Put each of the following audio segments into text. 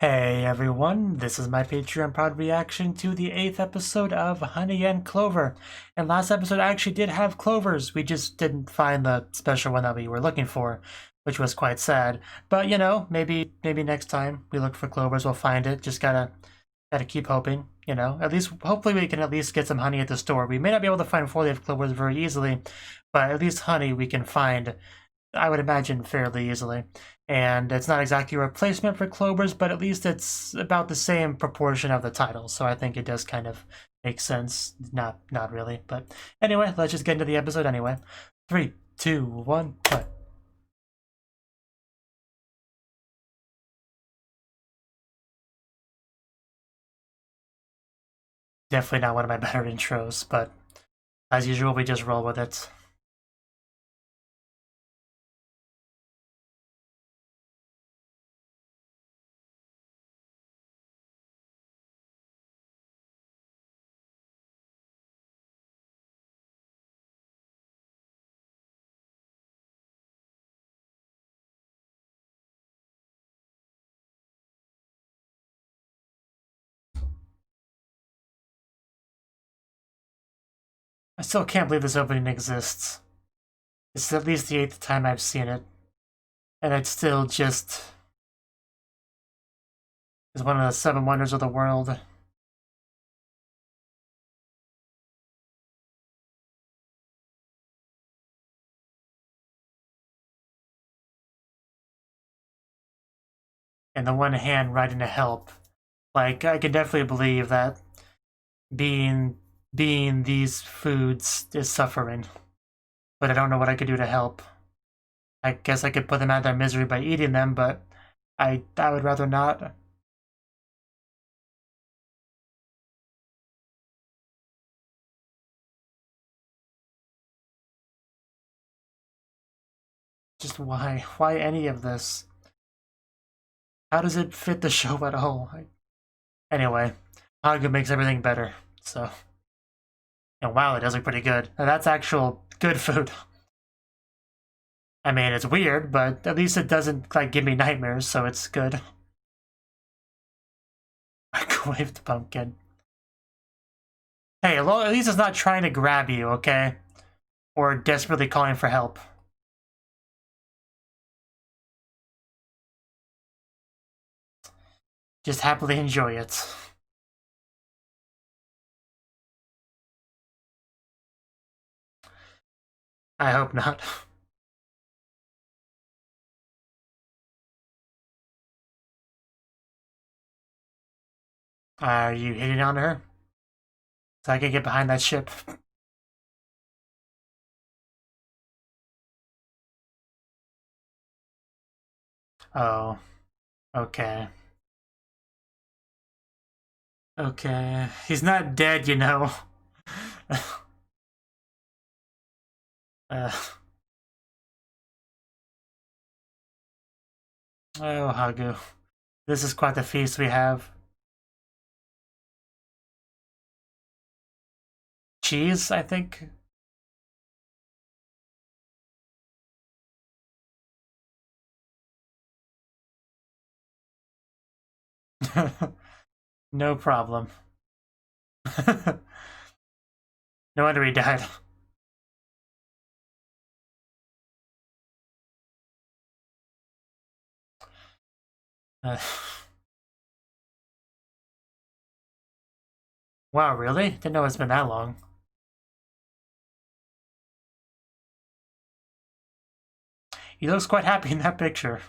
Hey everyone, this is my Patreon proud reaction to the 8th episode of Honey and Clover. And last episode actually did have clovers, we just didn't find the special one that we were looking for, which was quite sad. But you know, maybe next time we look for clovers we'll find it, just gotta keep hoping, you know. At least, hopefully we can at least get some honey at the store. We may not be able to find 4-leaf clovers very easily, but at least honey we can find, I would imagine, fairly easily. And it's not exactly a replacement for clovers, but at least it's about the same proportion of the title, so I think it does kind of make sense. Not really, but anyway, let's just get into the episode anyway. 3, 2, 1, play. Definitely not one of my better intros, but as usual, we just roll with it. I still can't believe this opening exists. It's at least the 8th time I've seen it, and it's still just is one of the 7 wonders of the world. And the one hand writing to help. Like, I can definitely believe that being these foods is suffering. But I don't know what I could do to help. I guess I could put them out of their misery by eating them, but I would rather not. Just why? Why any of this? How does it fit the show at all? Anyway, Haga makes everything better, so. And wow, it does look pretty good. Now, that's actual good food. I mean, it's weird, but at least it doesn't like give me nightmares, so it's good. Microwaved pumpkin. Hey, at least it's not trying to grab you, okay? Or desperately calling for help. Just happily enjoy it. I hope not. Are you hitting on her? So I can get behind that ship. Oh. Okay. Okay. He's not dead, you know. uh. Oh, Hagu. This is quite the feast we have. Cheese, I think? No problem. No wonder he died. Wow, really? Didn't know it's been that long. He looks quite happy in that picture.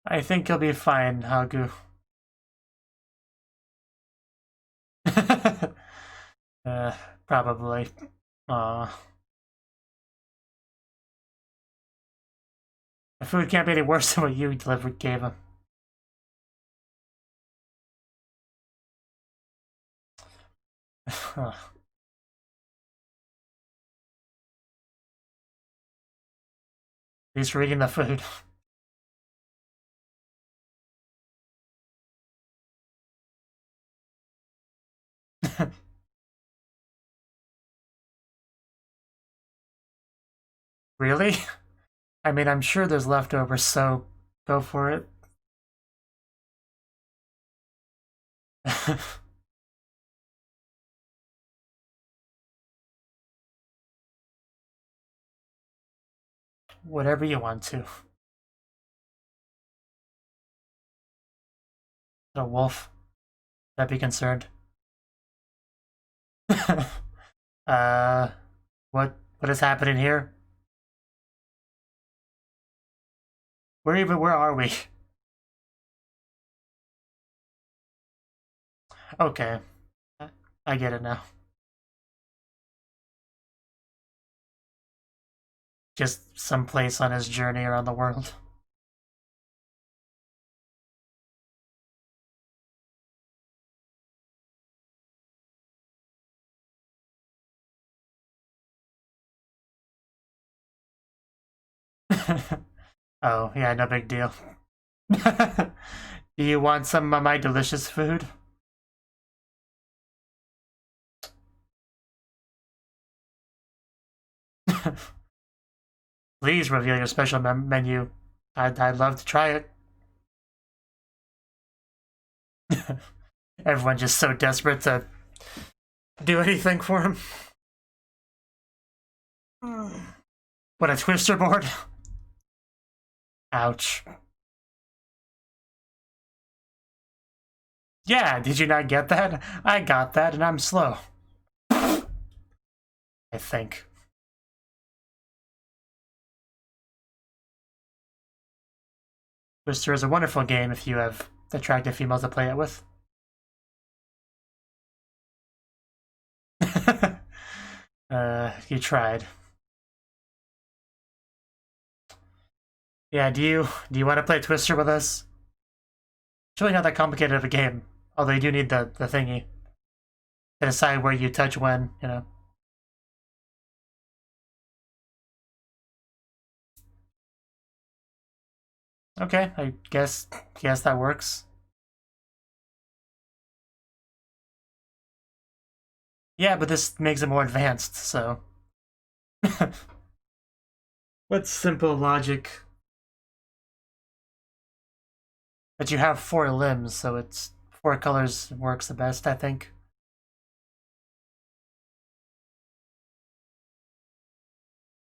I think he'll be fine, Hagu. Probably. Aw. The food can't be any worse than what you gave him. He's for eating the food. Really? I mean, I'm sure there's leftovers, so go for it. Whatever you want to. A wolf. I'd be concerned. What is happening here? Where are we? Okay. I get it now. Just someplace on his journey around the world. Oh, yeah, no big deal. Do you want some of my delicious food? Please reveal your special menu. I'd love to try it. Everyone's just so desperate to do anything for him. What, a twister board? Ouch. Yeah, did you not get that? I got that, and I'm slow. I think. Twister is a wonderful game if you have attractive females to play it with. You tried. Yeah, do you want to play Twister with us? It's really not that complicated of a game, although you do need the thingy to decide where you touch when, you know. Okay, I guess that works. Yeah, but this makes it more advanced, so. What's simple logic? But you have 4 limbs, so it's 4 colors works the best, I think.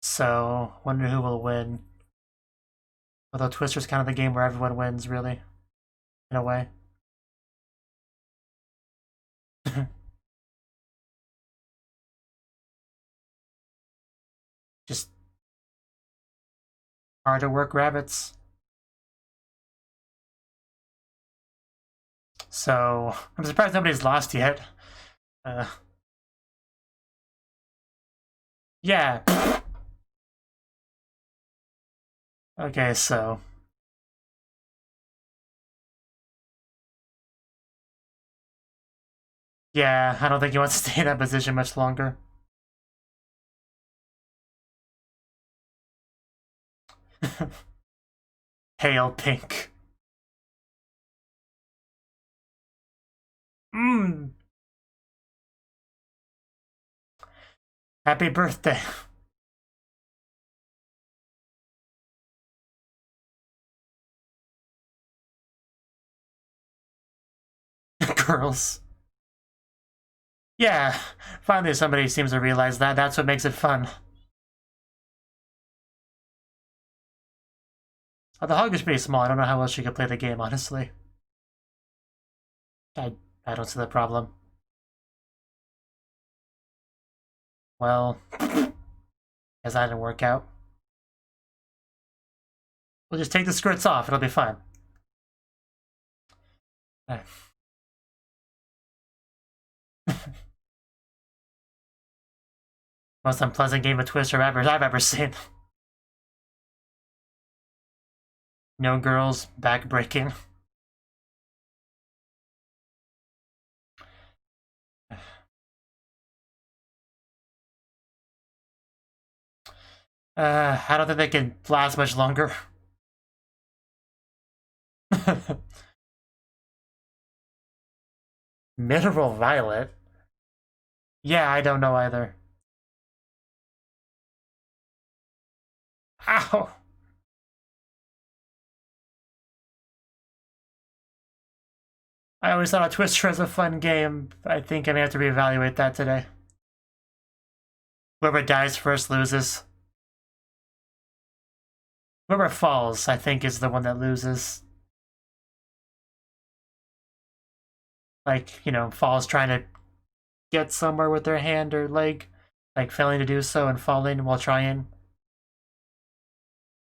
So, wonder who will win. Although Twister's kind of the game where everyone wins, really, in a way. Just hard to work rabbits. So, I'm surprised nobody's lost yet. Yeah. Okay, so. Yeah, I don't think he wants to stay in that position much longer. Pale pink. Mmm. Happy birthday. Girls. Yeah, finally somebody seems to realize that. That's what makes it fun. Oh, the hog is pretty small. I don't know how else you could play the game, honestly. I don't see the problem. Well, guess that didn't work out. We'll just take the skirts off. It'll be fine. Most unpleasant game of Twister I've ever seen. No girls, back-breaking. I don't think they can last much longer. Mineral Violet? Yeah, I don't know either. Ow! I always thought a Twister was a fun game. I think I may have to reevaluate that today. Whoever dies first loses. Whoever falls, I think, is the one that loses. Like, you know, falls trying to get somewhere with their hand or leg, like failing to do so and falling while trying.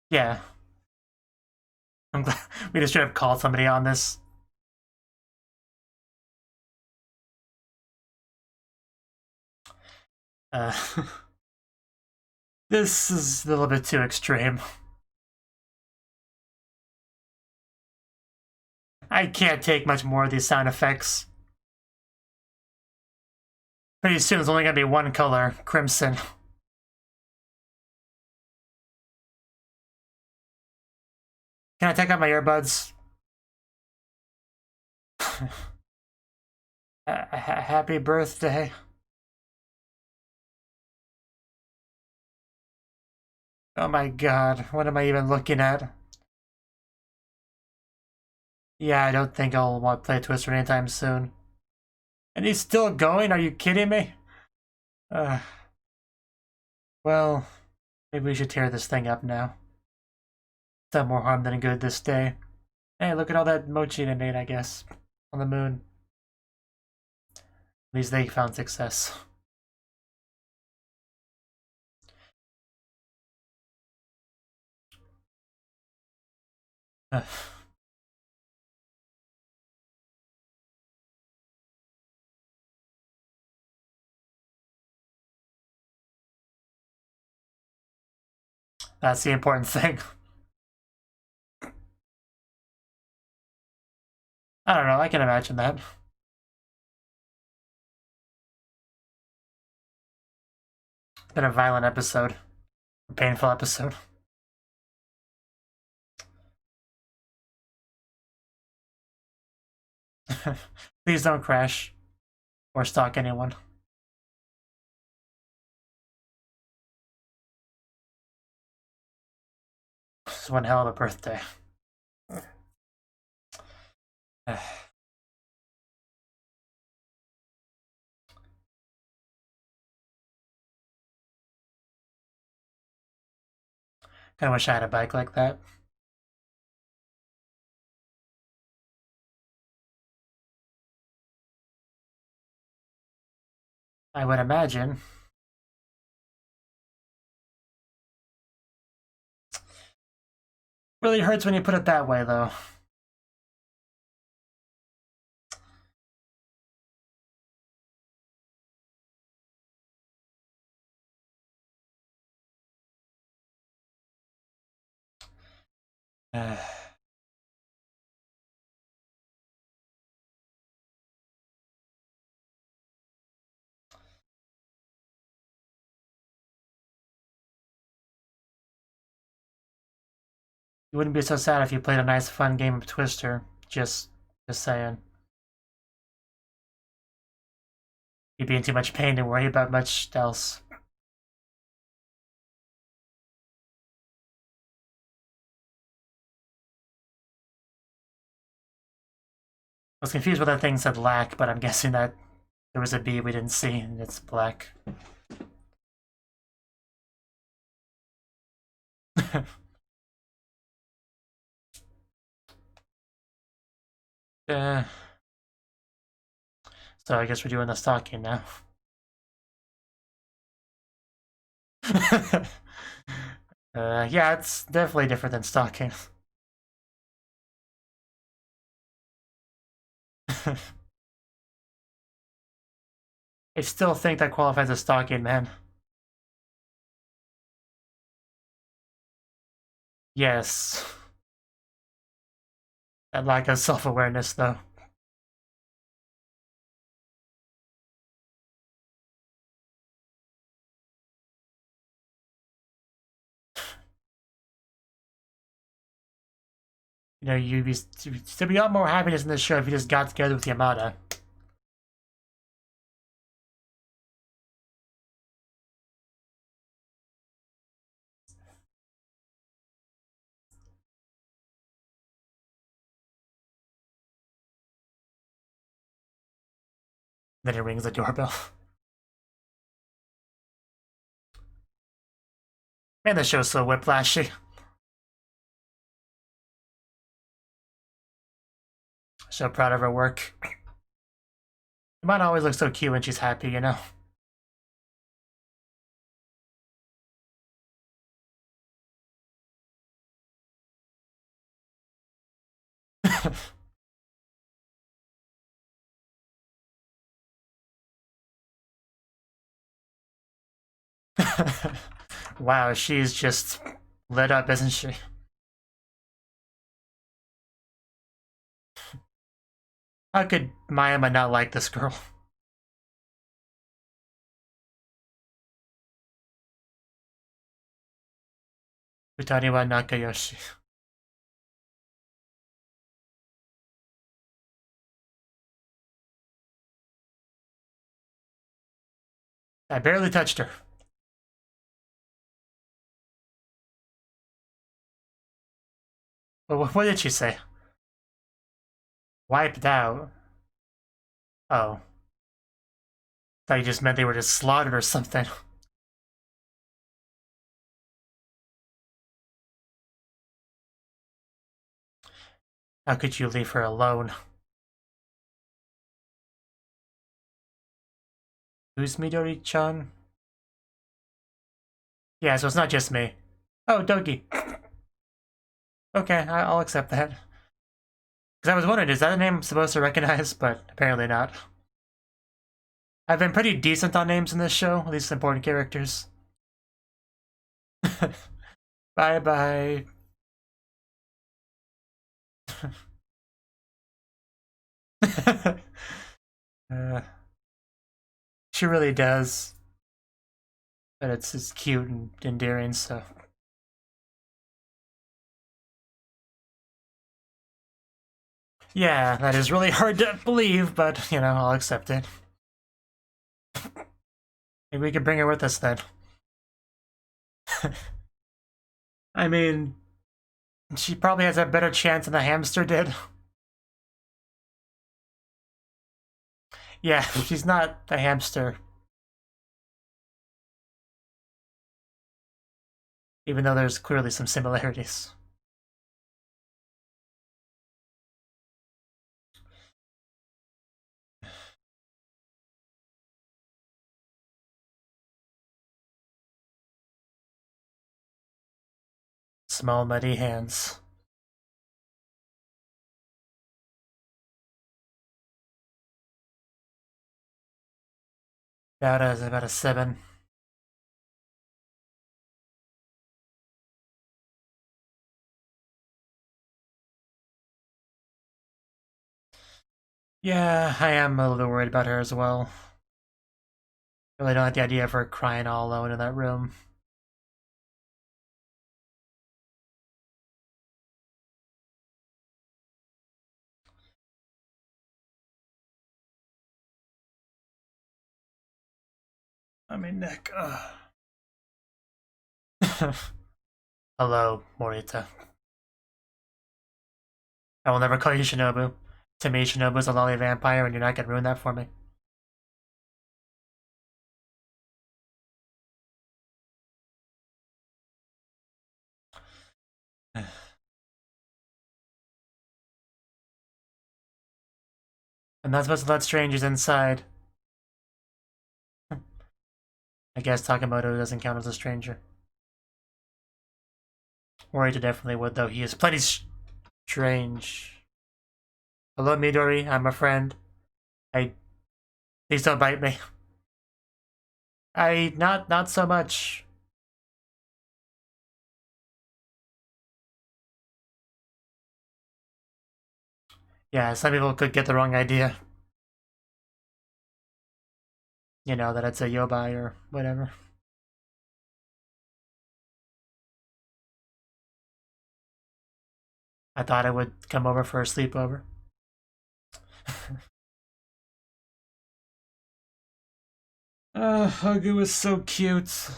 Yeah. I'm glad we just should have called somebody on this. This is a little bit too extreme. I can't take much more of these sound effects. Pretty soon it's only gonna be one color, crimson. Can I take out my earbuds? Happy birthday. Oh my god, what am I even looking at? Yeah, I don't think I'll want to play Twister anytime soon. And he's still going? Are you kidding me? Well, maybe we should tear this thing up now. It's done more harm than good this day. Hey, look at all that mochi they made, I guess, on the moon. At least they found success. That's the important thing. I don't know, I can imagine that. It's been a violent episode. A painful episode. Please don't crash. Or stalk anyone. This is one hell of a birthday. Kinda wish I had a bike like that. I would imagine. Really hurts when you put it that way, though. You wouldn't be so sad if you played a nice, fun game of Twister. Just saying. You'd be in too much pain to worry about much else. I was confused what that thing said lack, but I'm guessing that there was a B we didn't see, and it's black. uh, so I guess we're doing the stalking now. Yeah, it's definitely different than stalking. I still think that qualifies as stalking, man. Yes. That lack of self-awareness, though. You know, there'd be a lot more happiness in this show if you just got together with Yamada. Then it rings the doorbell. Man, the show's so whiplashy. So proud of her work. Mine always looks so cute when she's happy, you know? Wow, she's just lit up, isn't she? How could Mayama not like this girl? Futani wa Nakayoshi. I barely touched her. But what did she say? Wiped out? Oh. Thought you just meant they were just slaughtered or something. How could you leave her alone? Who's Midori-chan? Yeah, so it's not just me. Oh, Dogi. Okay, I'll accept that. Because I was wondering, is that a name I'm supposed to recognize? But apparently not. I've been pretty decent on names in this show, at least important characters. Bye-bye. She really does. But it's cute and endearing, so. Yeah, that is really hard to believe, but, you know, I'll accept it. Maybe we could bring her with us then. I mean, she probably has a better chance than the hamster did. Yeah, she's not the hamster. Even though there's clearly some similarities. Small muddy hands. About a 7. Yeah, I am a little worried about her as well. Really don't like the idea of her crying all alone in that room. I mean, neck. Hello, Morita. I will never call you Shinobu. To me, Shinobu's a lolly vampire, and you're not gonna ruin that for me. I'm not supposed to let strangers inside. I guess Takamoto doesn't count as a stranger. Morita definitely would, though. He is plenty strange. Hello, Midori. I'm a friend. Please don't bite me. Not so much. Yeah, some people could get the wrong idea. You know, that it's a yobai or whatever. I thought I would come over for a sleepover. Hugu was so cute.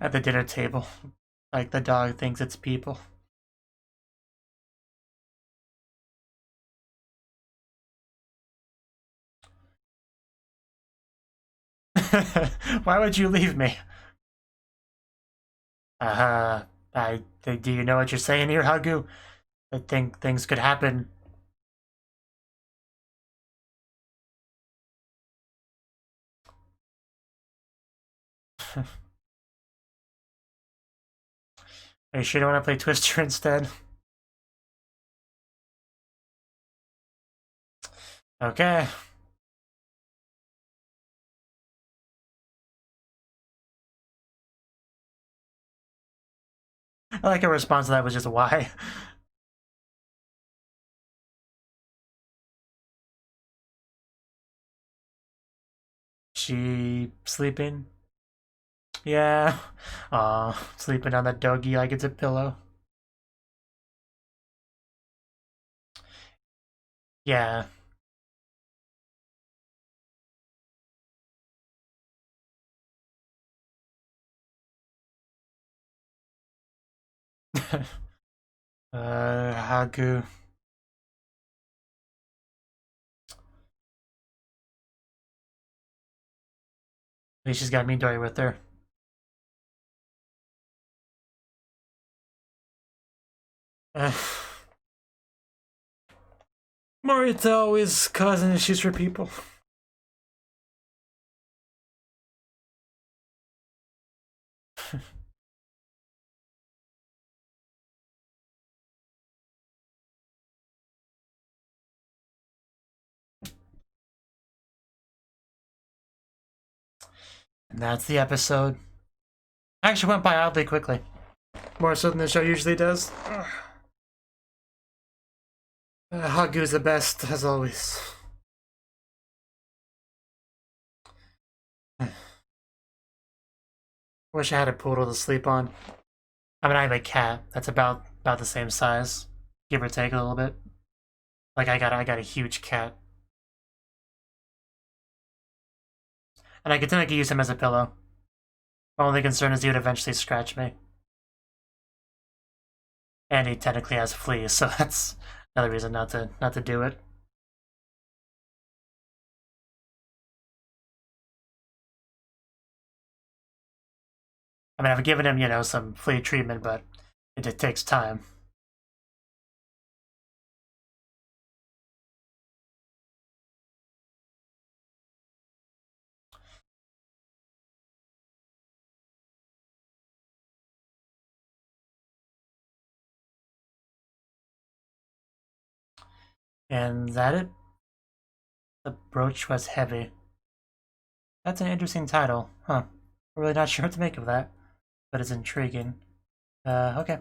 At the dinner table. Like the dog thinks it's people. Why would you leave me? Do you know what you're saying here, Hagu? I think things could happen. Are you sure you don't want to play Twister instead? Okay. I like her response to that was just why. She sleeping? Yeah. Aw, sleeping on the doggy like it's a pillow. Yeah. Hagu. At least she's got Midori with her. Morita always causing issues for people. And that's the episode. Actually went by oddly quickly. More so than the show usually does. Hagu's the best, as always. Wish I had a poodle to sleep on. I mean, I have a cat. That's about the same size, give or take a little bit. Like I got a huge cat, and I could use him as a pillow. My only concern is he would eventually scratch me, and he technically has fleas, so that's another reason not to do it. I mean, I've given him, you know, some flea treatment, but it takes time. And that it? The brooch was heavy. That's an interesting title, huh? I'm really not sure what to make of that, but it's intriguing. Okay.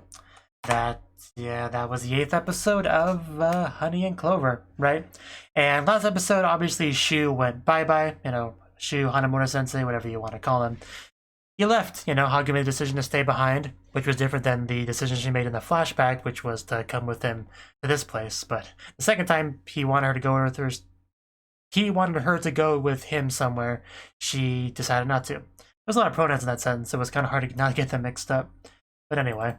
That was the 8th episode of Honey and Clover, right? And last episode, obviously, Shu went bye-bye, you know, Shu, Hanamura-sensei, whatever you want to call him. He left, you know, Hagu made the decision to stay behind, which was different than the decision she made in the flashback, which was to come with him to this place. But the second time he wanted her to go with her, he wanted her to go with him somewhere. She decided not to. There's a lot of pronouns in that sentence. It was kind of hard to not get them mixed up. But anyway.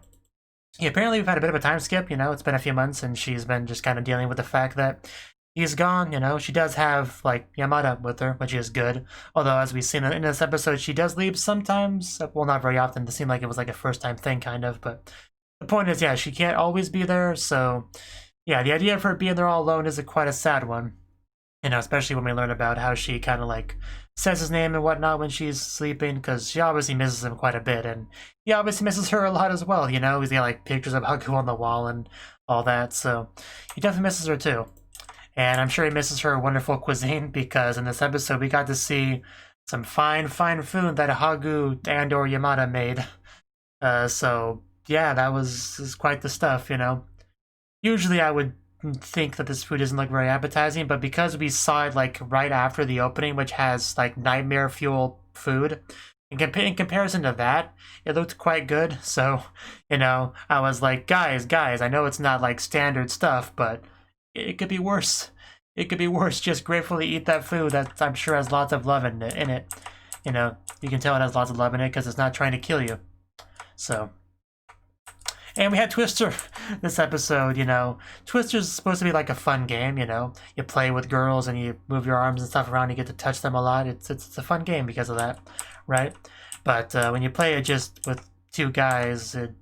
Yeah, apparently we've had a bit of a time skip, you know, it's been a few months and she's been just kind of dealing with the fact that he's gone, you know. She does have, like, Yamada with her, which is good. Although, as we've seen in this episode, she does leave sometimes. Well, not very often. It seemed like it was like a first-time thing, kind of. But the point is, yeah, she can't always be there. So, yeah, the idea of her being there all alone is quite a sad one. You know, especially when we learn about how she kind of, like, says his name and whatnot when she's sleeping, because she obviously misses him quite a bit, and he obviously misses her a lot as well, you know? He's got, like, pictures of Haku on the wall and all that, so he definitely misses her too. And I'm sure he misses her wonderful cuisine, because in this episode we got to see some fine food that Hagu and or Yamada made. So, yeah, that was quite the stuff, you know? Usually I would think that this food doesn't look very appetizing, but because we saw it like right after the opening, which has like nightmare fuel food, in comparison to that, it looked quite good. So, you know, I was like, guys, I know it's not like standard stuff, but it could be worse. It could be worse. Just gratefully eat that food that I'm sure has lots of love in it. You know, you can tell it has lots of love in it because it's not trying to kill you. So, And we had Twister this episode, you know. Twister's supposed to be like a fun game, you know. You play with girls and you move your arms and stuff around, you get to touch them a lot. It's a fun game because of that, right? But when you play it just with two guys, and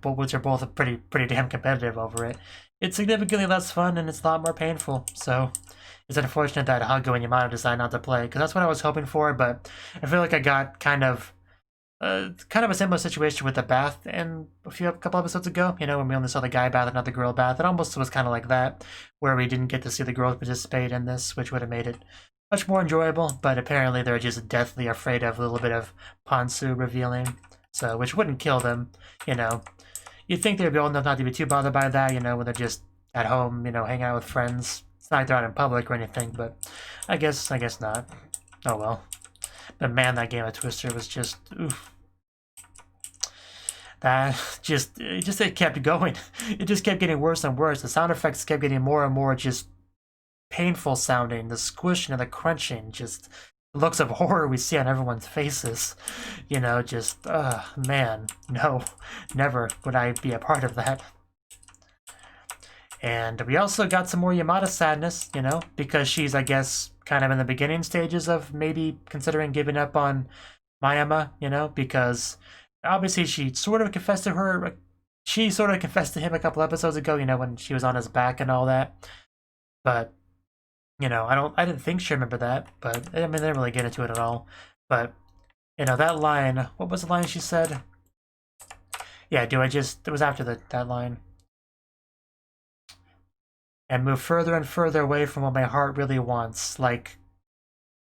which are both pretty damn competitive over it, it's significantly less fun and it's a lot more painful. So it's unfortunate that Hago and Yamato decided not to play, because that's what I was hoping for, but I feel like I got kind of a similar situation with the bath and a couple episodes ago, you know, when we only saw the guy bath and not the girl bath. It almost was kind of like that, where we didn't get to see the girls participate in this, which would have made it much more enjoyable, but apparently they're just deathly afraid of a little bit of Ponsu revealing, so, which wouldn't kill them, you know. You'd think they'd be old enough not to be too bothered by that, you know, when they're just at home, you know, hanging out with friends. It's not like they're out in public or anything, but I guess not. Oh well. But man, that game of Twister was just, oof. It kept going. It just kept getting worse and worse. The sound effects kept getting more and more just painful sounding. The squishing and the crunching, just looks of horror we see on everyone's faces. You know, just, man, no, never would I be a part of that. And we also got some more Yamada sadness, you know, because she's, I guess, kind of in the beginning stages of maybe considering giving up on Mayama, you know, because obviously she sort of confessed to him a couple episodes ago, you know, when she was on his back and all that. But, you know, I didn't think she remembered that, but I mean, they didn't really get into it at all. But, you know, that line, what was the line she said? Yeah, it was after that line. And move further and further away from what my heart really wants. Like,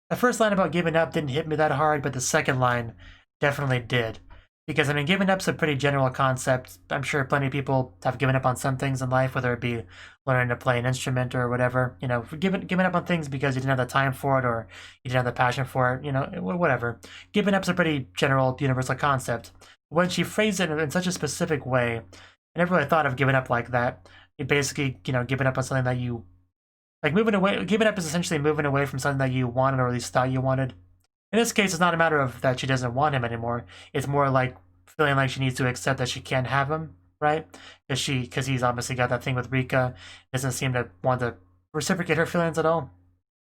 the first line about giving up didn't hit me that hard, but the second line definitely did. Because, I mean, giving up's a pretty general concept. I'm sure plenty of people have given up on some things in life, whether it be learning to play an instrument or whatever. You know, giving up on things because you didn't have the time for it or you didn't have the passion for it, you know, whatever. Giving up's a pretty general, universal concept. When she phrased it in such a specific way, I never really thought of giving up like that. It basically, you know, giving up on something that you, like, moving away. Giving up is essentially moving away from something that you wanted or at least thought you wanted. In this case, it's not a matter of that she doesn't want him anymore. It's more like feeling like she needs to accept that she can't have him, right? Because he's obviously got that thing with Rika, doesn't seem to want to reciprocate her feelings at all,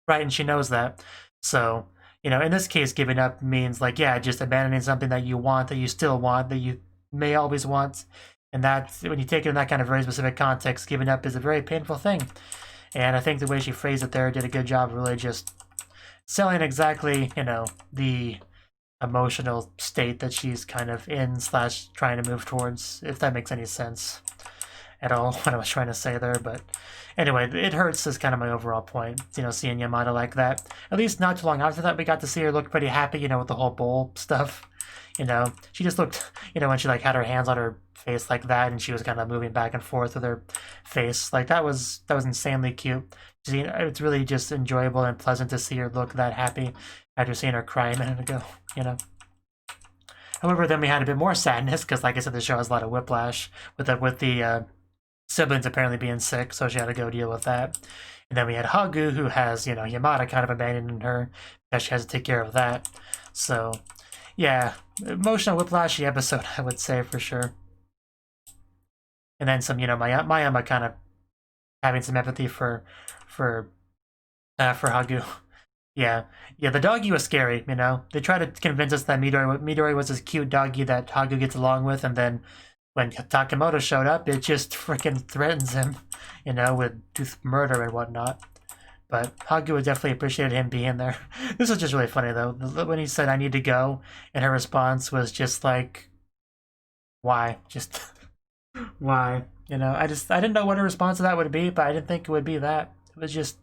right? And she knows that. So, you know, in this case, giving up means, like, yeah, just abandoning something that you want, that you still want, that you may always want. And that's, when you take it in that kind of very specific context, giving up is a very painful thing. And I think the way she phrased it there did a good job of really just selling exactly, you know, the emotional state that she's kind of in / trying to move towards, if that makes any sense at all, what I was trying to say there. But anyway, it hurts is kind of my overall point, you know, seeing Yamada like that. At least not too long after that, we got to see her look pretty happy, you know, with the whole bowl stuff. You know, she just looked, you know, when she, like, had her hands on her face like that and she was kind of moving back and forth with her face, like, that was insanely cute. It's really just enjoyable and pleasant to see her look that happy after seeing her cry a minute ago, you know. However, then we had a bit more sadness because, like I said, the show has a lot of whiplash with the siblings apparently being sick, so she had to go deal with that. And then we had Hagu, who has, you know, Yamada kind of abandoning her because she has to take care of that. So, yeah, emotional whiplashy episode, I would say, for sure. And then some, you know, Mayama kind of having some empathy for Hagu. Yeah, the doggy was scary, you know. They tried to convince us that Midori was this cute doggy that Hagu gets along with, and then when Takemoto showed up, it just freaking threatens him, you know, with murder and whatnot. But Hagu would definitely appreciate him being there. This was just really funny, though. When he said, "I need to go," and her response was just like, why? Just, why? You know, I didn't know what her response to that would be, but I didn't think it would be that. It was just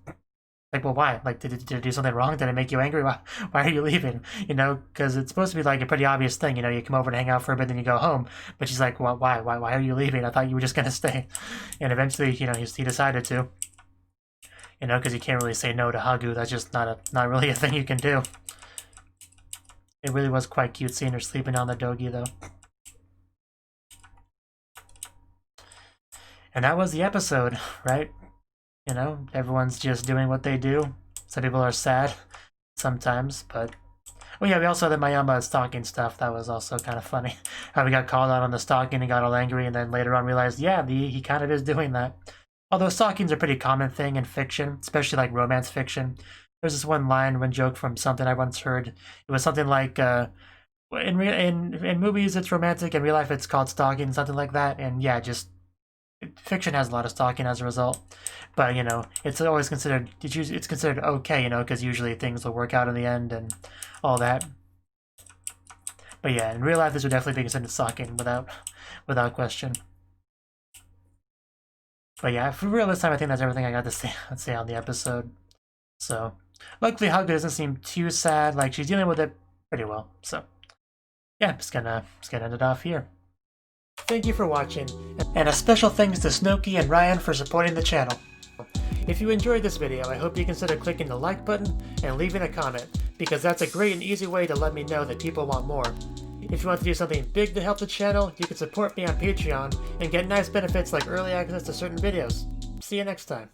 like, well, why? Like, did it do something wrong? Did it make you angry? Why are you leaving? You know, because it's supposed to be like a pretty obvious thing. You know, you come over to hang out for a bit, then you go home. But she's like, well, why? Why are you leaving? I thought you were just gonna stay. And eventually, you know, he decided to. You know, because you can't really say no to Hagu. That's just not really a thing you can do. It really was quite cute seeing her sleeping on the dogi, though. And that was the episode, right? You know, everyone's just doing what they do. Some people are sad sometimes, but Well, yeah, we also had the Mayama stalking stuff. That was also kind of funny. How we got called out on the stalking and got all angry, and then later on realized, yeah, he kind of is doing that. Although stalking's a pretty common thing in fiction, especially like romance fiction. There's this one joke from something I once heard. It was something like, in movies it's romantic, in real life it's called stalking, something like that. And yeah, just fiction has a lot of stalking as a result. But it's always considered it's considered okay, because usually things will work out in the end and all that. But yeah, in real life this would definitely be considered stalking without question. But yeah, for real this time I think that's everything I got to say on the episode. So luckily Haga doesn't seem too sad, like she's dealing with it pretty well. So yeah, I'm just gonna end it off here. Thank you for watching, and a special thanks to Cnouki and Ryan for supporting the channel. If you enjoyed this video, I hope you consider clicking the like button and leaving a comment, because that's a great and easy way to let me know that people want more. If you want to do something big to help the channel, you can support me on Patreon and get nice benefits like early access to certain videos. See you next time.